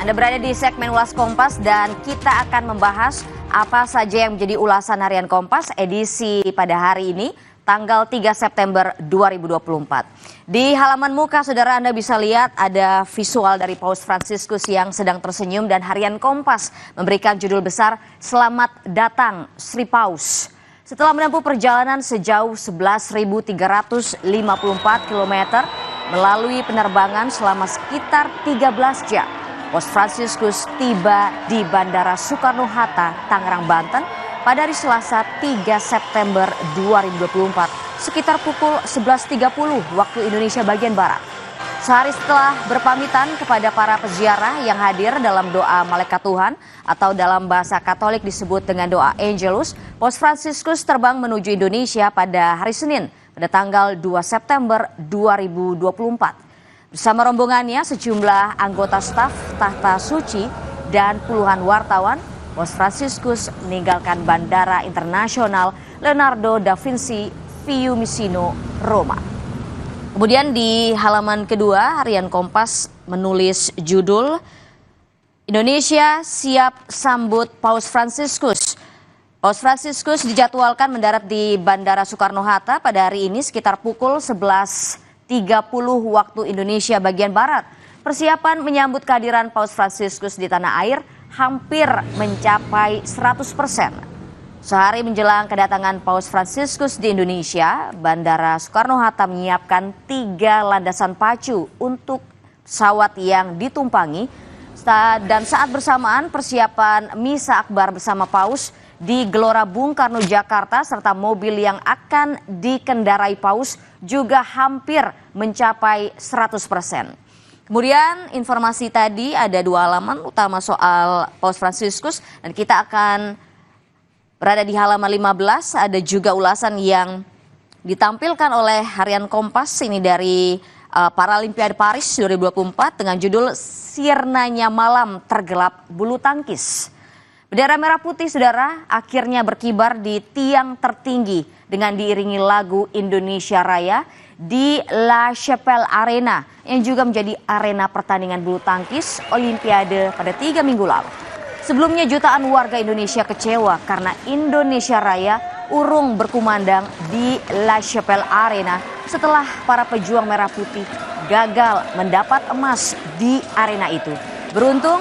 Anda berada di segmen Ulas Kompas dan kita akan membahas apa saja yang menjadi ulasan harian Kompas edisi pada hari ini, tanggal 3 September 2024. Di halaman muka, saudara, Anda bisa lihat ada visual dari Paus Fransiskus yang sedang tersenyum dan harian Kompas memberikan judul besar Selamat Datang Sri Paus. Setelah menempuh perjalanan sejauh 11.354 km melalui penerbangan selama sekitar 13 jam, Paus Fransiskus tiba di Bandara Soekarno-Hatta, Tangerang, Banten pada hari Selasa 3 September 2024 sekitar pukul 11.30 waktu Indonesia bagian Barat. Sehari setelah berpamitan kepada para peziarah yang hadir dalam doa Malaikat Tuhan atau dalam bahasa Katolik disebut dengan doa Angelus, Paus Fransiskus terbang menuju Indonesia pada hari Senin pada tanggal 2 September 2024. Bersama rombongannya, sejumlah anggota staf Tahta Suci dan puluhan wartawan, Paus Fransiskus meninggalkan Bandara Internasional Leonardo da Vinci Fiumicino, Roma. Kemudian di halaman kedua, harian Kompas menulis judul Indonesia siap sambut Paus Fransiskus. Paus Fransiskus dijadwalkan mendarat di Bandara Soekarno-Hatta pada hari ini sekitar pukul 11.30 waktu Indonesia bagian Barat. Persiapan menyambut kehadiran Paus Fransiskus di tanah air hampir mencapai 100%. Sehari menjelang kedatangan Paus Fransiskus di Indonesia, Bandara Soekarno-Hatta menyiapkan 3 landasan pacu untuk pesawat yang ditumpangi. Dan saat bersamaan persiapan Misa Akbar bersama Paus di Gelora Bung Karno, Jakarta, serta mobil yang akan dikendarai Paus juga hampir mencapai 100%. Kemudian informasi tadi ada 2 halaman utama soal Paus Fransiskus dan kita akan berada di halaman 15, ada juga ulasan yang ditampilkan oleh harian Kompas ini dari Paralimpiade Paris 2024 dengan judul Sirnanya Malam Tergelap Bulu Tangkis. Bendera merah putih, saudara, akhirnya berkibar di tiang tertinggi dengan diiringi lagu Indonesia Raya di La Chapelle Arena yang juga menjadi arena pertandingan bulu tangkis Olimpiade pada 3 minggu lalu. Sebelumnya jutaan warga Indonesia kecewa karena Indonesia Raya urung berkumandang di La Chapelle Arena setelah para pejuang merah putih gagal mendapat emas di arena itu. Beruntung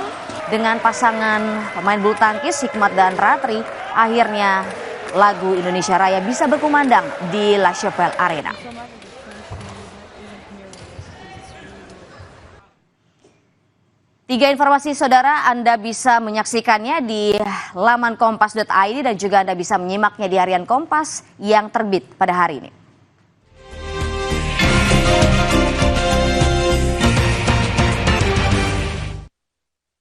dengan pasangan pemain bulu tangkis Hikmat dan Ratri, akhirnya lagu Indonesia Raya bisa berkumandang di La Chapelle Arena. Tiga informasi, saudara, Anda bisa menyaksikannya di laman kompas.id dan juga Anda bisa menyimaknya di harian Kompas yang terbit pada hari ini.